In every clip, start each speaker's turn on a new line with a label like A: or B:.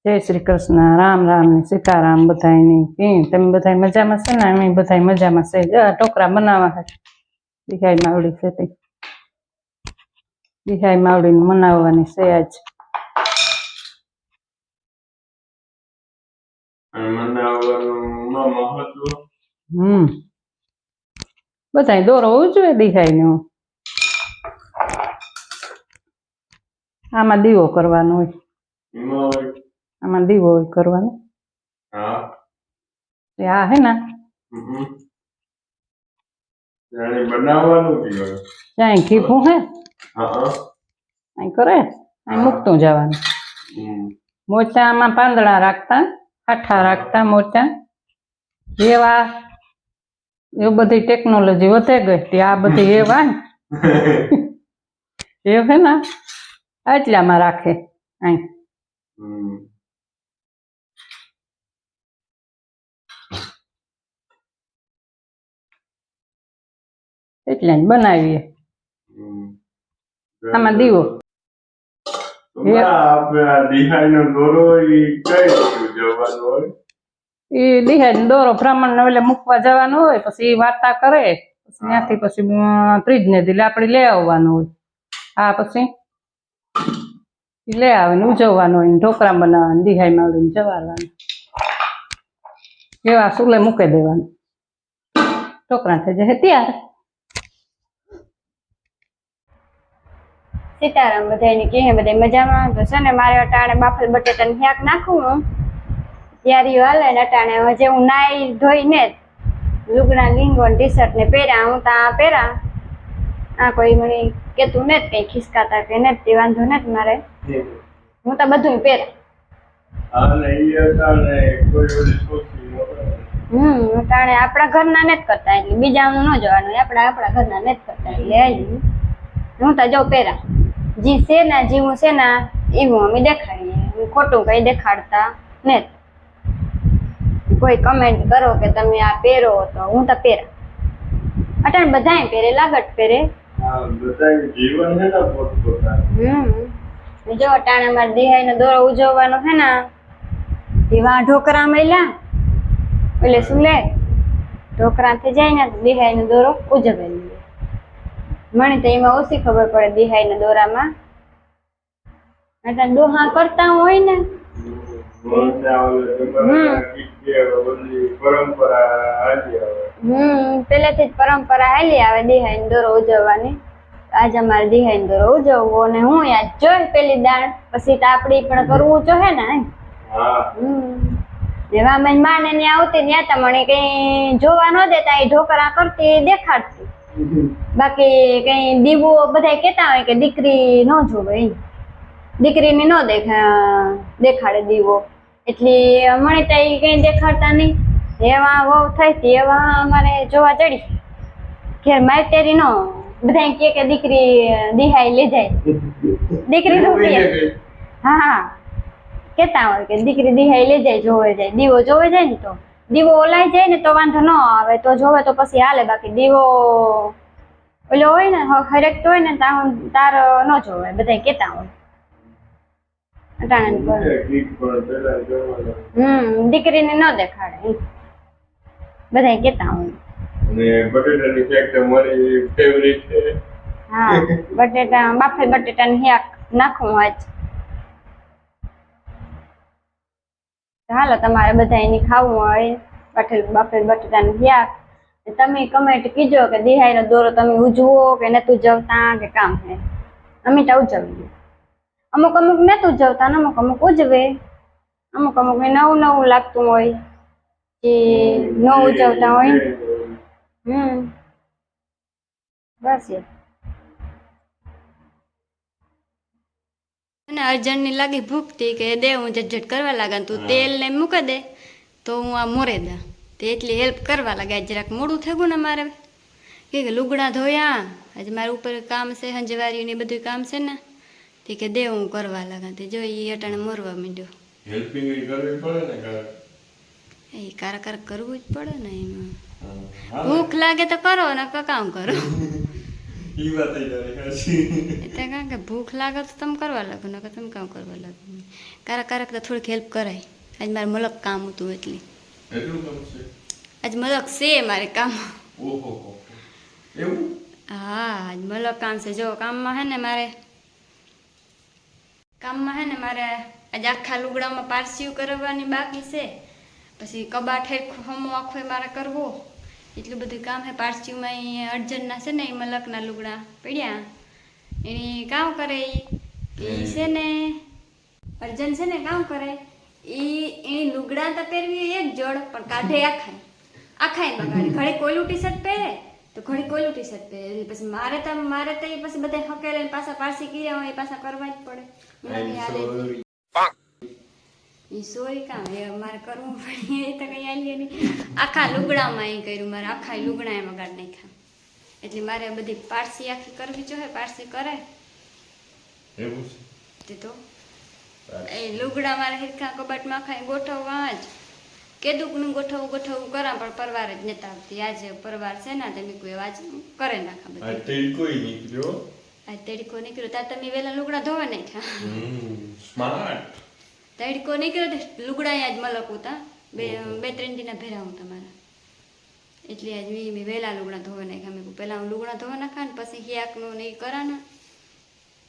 A: જય શ્રી કૃષ્ણ, રામ રામ ને સીતારામ બધાયની. તમે બધા મજામાં છે ને? અમે બધા મજામાં છે. ટોકરા બનાવવા છે. દિહાઈ માવડી છે તે દિહાઈ માવડી મનાવવાની છે આજ. બધા દોરો ઉજવે દિહાઈ નો. આમાં દીવો કરવાનો હોય, આમાં દીવો હોય કરવાનો. આ હે ને ત્યાં ઘીફું હે અહીં કરે અહીં મૂકતું જવાનું. મોચામાં પાંદડા રાખતા, કાંઠા રાખતા મોચા એવા. એવું બધી ટેકનોલોજી વધે ગઈ. આ બધી એવા ને એ હે ને આટલામાં રાખે અહીં. એટલે બનાવીએ. આમાં દીવો એ દિહાઈ દોરો બ્રાહ્મણ ને એટલે મૂકવા જવાનો હોય, પછી વાર્તા કરે, પછી ત્યાંથી પછી ત્રીજ ને દી લાપડી લઈ આવવાનું હોય. આ પછી લઈ આવે ને ઉજવવાનું હોય, ઢોકળા બનાવવાનું, દિહાઈ માવડીને જવારવાનું. એવા સુલે મૂકી દેવાનું, ઢોકળા થઈ જાય તૈયાર.
B: સીતારામ બધાને કે બધા મજામાં તો છે ને. મારે અટાણે બાફેલ બટેટાનું શાક નાખવું ત્યારે હાલે ને. અટાણે હજે હું નાઈ ધોઈને લુગડા લીંગો ને ટી-શર્ટ ને પહેર્યા. હું ત્યાં પહેરા આ કોઈ મને કેતું ને કઈ ખિસકાતા કે ને તે વાંધો ને મારે. હું તો બધું પહેરા. અટાણે આપણા ઘરના ને જ કરતા, એટલે બીજાનું ન જવાનું. આપણા ઘરના ને જ કરતા એટલે હું તો જો પહેરા જી છે ને, જીવું છે ને એવું અમે દેખાડીએ. ખોટું કઈ દેખાડતા ને. કોઈ કમેન્ટ કરો કે તમે આ પહેરો તો હું તો પહેરા. અટાણે બધાય પહેરે, લાગટ પહેરે. જો અટાણે અમારે દિહાઈ નો દોરો ઉજવવાનો છે ને, એવા ઢોકરા મળ્યા એટલે શું લે ઢોકરા થઈ જાય ને દિહાઈ નો દોરો ઉજવે. મને તો એમાં ઓછી ખબર પડે દિહાઈ ના દોરામાં. એટલે ડોહા કરતા હોય ને પેલેથી જ પરંપરા હાલી આવે દિહાઈ નો દોરો ઉજવવાની. આજે અમારે દિહાઈ નો દોરો ઉજવવો અને હું યાદ જોઈ પેલી દાણ પછી તો આપડી પણ કરવું જોઈએ ને. એવા માને ને આવતી ત્યાં તા મને કઈ જોવા ન દેતા, એ ઢોકરા કરતી દેખાડતી. બાકી કઈ દીવો બધા કેતા હોય કે દીકરી ન જોવે, દીકરીને ન દેખાડે દીવો. એટલે મને તો કઈ દેખાડતા નહીં. એવા વહુ થઈ એવા અમારે જોવા ચડી ઘેર માઇટેરી નો બધા કે દીકરી દિહાઈ લઈ જાય, દીકરી રૂપિયા. હા કેતા હોય કે દીકરી દિહાઈ લઈ જાય, જોવે જાય. દીવો જોવે જાય ને તો દીવો ઓલાઈ જાય ને તો વાંધો ન આવે, તો જોવે તો પછી હાલે. બાકી દીવો ઓલો હોય ને હરેક હોય ને તાર ન જોવે, બધા કેતા હોય. દીકરીને ન દેખાડે બધા કેતા હોય. હા બટેટા બાફેલ બટેટાનું શાક નાખવું આજ. હાલો તમારે બધા એની ખાવું હોય બાફેલ બટેટાનું શાક. તમે કમેન્ટ કીજો કે દિહાઈ નો દોરો તમે ઉજવો કે નથી ઉજવતા કે કામ હે. અમે તો ઉજવીએ. અમુક નથી ઉજવતા ને અમુક ઉજવે. અમુક ને નવું લાગતું હોય કે ન ઉજવતા હોય. બસ અને અર્જન્ટની લાગી ભૂખતી કે દે હું ઝટઝટ કરવા લાગા, તું તેલ ને મૂકી દે તો હું આ મોરે દા. તે એટલી હેલ્પ કરવા લાગ્યા. જરાક મોડું થઈ ગયું ને મારે કે લુગડા ધોયા. આજે મારે ઉપર કામ છે, હંજવારી ને બધું કામ છે ને. તે કે દે હું કરવા લાગા. તે જો એ અટાણે મોરવા માંડ્યો. એ કારક કરવું જ પડે ને. એમાં ભૂખ લાગે તો કરો ને કામ કરો.
C: ઈ વાત થઈ જાય હાચી
B: એટલે કારણ કે ભૂખ લાગે તો તમે કરવા લાગો નકર તમે કામ કરવા લાગો કારક તો થોડીક હેલ્પ કરાય આજ મારે મલક કામ હતું એટલે
C: એટલું કામ છે
B: આજ મલક છે મારે કામ
C: ઓહો એવું
B: હા આજ મલક કામ છે જો કામમાં હે ને મારે આજ આખા લુગડામાં પારસીયું કરવાની બાકી છે પછી કબાટ હમો આખો મારે કરવો એટલું બધું કામ હે પારસીયુંમાં અર્જન્ટના છે ને એ મલકના લુગડા પડ્યા એની કામ કરે એ છે ને અર્જન્ટ છે ને કામ કરે એની લુગડા તો પહેરવી એક જોડ પણ કાઢે આખાય બગાડે ઘડી કોઈલું ટી શર્ટ પહેરે તો ઘડી કોઈલું ટી શર્ટ પહેરે પછી મારે તો એ પછી બધા હકેલે પાછા પારસી કર્યા હોય એ પાછા કરવા જ પડે એ સોરી કામ એ મારે કરવું પડે એ તો કઈ આલીએ નહીં આખા લુગડામાં એ કર્યું મારે આખા લુગડા એમાં ગાડ નાખ્યા એટલે મારે બધી પારસી આખી કરવી જોઈએ પારસી કરે
C: એવું
B: તે તો એ લુગડા મારે હિરખા કબાટમાં આખા ગોઠવવા જ કેદુકનું ગોઠવવું કરા પણ પરવાર જ નતા આવતી આજે પરવાર છે ને તમે કોઈ આજ કરે નાખા
C: આ તેડકોઈ નીકળ્યો
B: આ તેડકો નીકળ્યો ત્યાં તમે વેલા લુગડા ધોવા નાખ્યા
C: સ્માર્ટ
B: તડકો નીકળ્યો તો લુગડા આજ મલક હતા બે ત્રણ દિના ભેરા હું તમારા એટલે આજ મેં વહેલા લુગડા ધોવા નાખ્યા મેં પહેલાં હું લુગડા ધોવા નાખા ને પછી હિયાકનું ને એ કરાના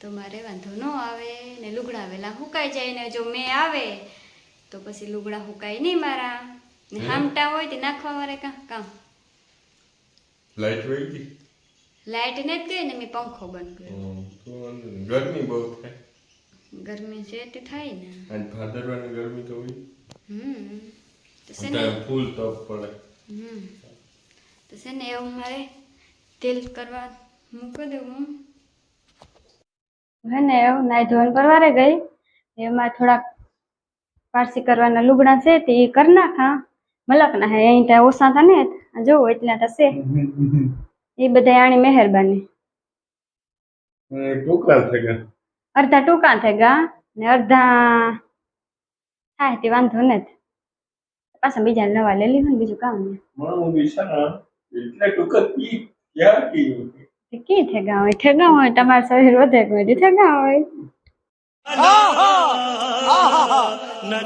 B: તો મારે વાંધો ન આવે ને લુગડા વહેલા સુકાઈ જાય ને જો મેં આવે તો પછી લુગડા સુકાય નહીં મારા ને હામટા હોય તે નાખવા મારે કામ
C: લાઈટ વહી ગઈ
B: લાઈટ ને જ ગઈ ને મેં પંખો બંધ કર્યો
C: ગરમી બહુ થાય
B: ગરમી છે તે થાય ને
C: અને ભાદરવાની ગરમી તો હોય
B: તો છે ને
C: ફૂલ તપ પડે
B: તો છે ને એવું મારે તેલ કરવા મૂકી દેવું હે ને એવું નાઈ ધોવાનું પરવારે ગઈ એમાં થોડાક પારસી કરવાના લુગડા છે તે એ કરી નાખા મલક ના હે અહીં ત્યાં ઓછા થા ને જોવો એટલા થશે એ બધા આની મહેરબાની
C: ટૂંકા થઈ ગયા
B: અડધા ટૂંકા થઈ ગયા ને અડધા થાય તે વાંધો ને પાછા બીજા નવા લઈ લીધું ને બીજું કામ ને
C: એટલે ટૂંકા ક્યાં
B: કી ઠેગા હોય તમારું શરીર વધે કોઈ ઠેગા હોય
C: મને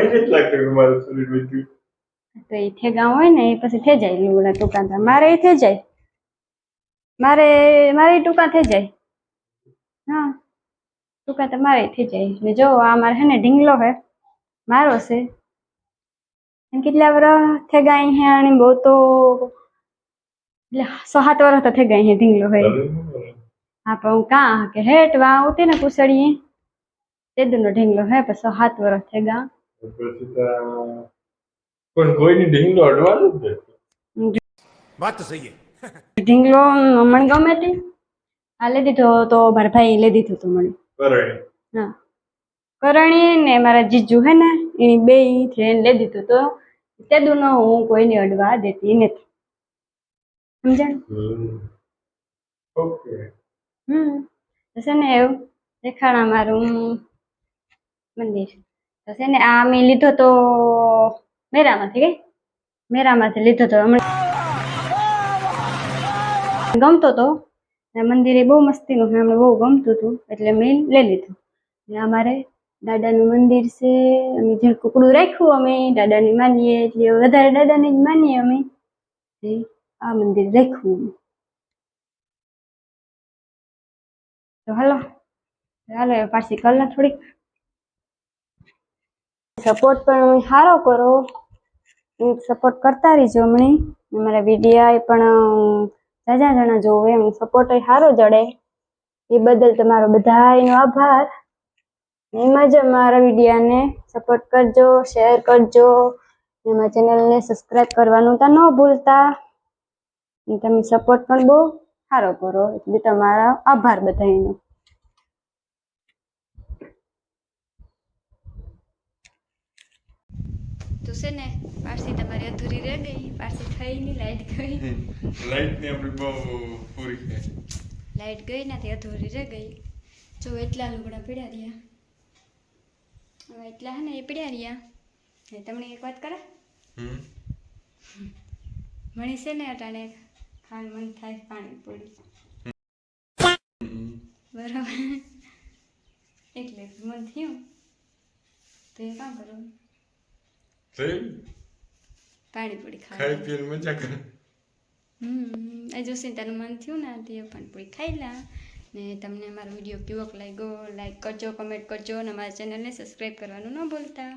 C: નથી લાગતું કે મારું શરીર વધ્યું
B: તો એ ઠેગા હોય ને એ પછી થઈ જાય લુગડા ટૂંકા મારે એ થઈ જાય મારે ટૂંકા થઈ જાય હા ટૂંકા તો મારે થઈ જાય ને જો આ મારે હે ને ઢીંગલો હે મારો છે કેટલા વર્ષ થઈ ગયા અહીંયા બહુ તો એટલે 6-7 વર્ષ તો થઈ ગયા અહીંયા ઢીંગલો હોય હા પણ હું કાં કે હેઠ વા આવતી ને કુસડીએ તે દુનો ઢીંગલો હે પછી 7 વર્ષ થઈ ગયા
C: પણ કોઈની ઢીંગલો અડવાનું જ
D: વાત તો સહી है
B: ઢીંગલો મને ગમે તે આ લઈ દીધો તો મારા ભાઈ લઈ દીધું હતું મને હા કરણી ને મારા જીજુ હે ને એની બે ફ્રેન્ડ લઈ દીધું તો તે દુનો હું કોઈને અડવા દેતી નથી સમજણ
C: ઓકે
B: તો છે ને એવું દેખાણા મારું મંદિર તો છે ને આ મેં લીધો તો મેરામાંથી લીધો તો હમણાં ગમતો તો મંદિર એ બહુ મસ્તીનું છે અમને બહુ ગમતું હતું એટલે મેં લઈ લીધું ને અમારે દાદાનું મંદિર છે અમે જે કુકડું રાખ્યું અમે દાદાની માનીએ એટલે વધારે દાદાને જ માનીએ અમે આ મંદિર રાખ્યું તો હાલો પાછી કલના થોડીક સપોર્ટ પણ સારો કરો સપોર્ટ કરતા રહીજો હમણે મારા વિડીયા પણ જાજા જણા જોવે એમ સપોર્ટ સારો જડે એ બદલ તમારો બધાનો આભાર એમાં જ મારા વિડીયાને સપોર્ટ કરજો શેર કરજો એમાં ચેનલને સબસ્ક્રાઈબ કરવાનું તો ન ભૂલતા તમે સપોર્ટ પણ બહુ સારો કરો એટલે તમારા આભાર બધાનો તો છે ને પારસી તમારી અધૂરી રહી ગઈ પારસી થઈ નહીં લાઈટ ગઈ
C: લાઈટ ને આપણી બહુ પૂરી છે
B: લાઈટ ગઈ નથી અધૂરી રહી ગઈ જો એટલા લુગડા પીડ્યા રહ્યા હવે એટલા હે ને એ પીડ્યા રહ્યા તમને એક વાત કરે મણી છે ને અટાણે ખાન મન થાય પાણીપુરી બરાબર એટલે મન થયું તો એ કામ કરો પાણીપુરી ખાઈ
C: પીને મજા કરે.
B: આ જોશીતાનું મન થયું ને તે પાણીપુરી ખાઈ લા ને તમને અમારો વિડીયો કેવોક લાગ્યો લાઈક કરજો કમેન્ટ કરજો અને અમારા ચેનલને સબસ્ક્રાઈબ કરવાનું ન ભૂલતા.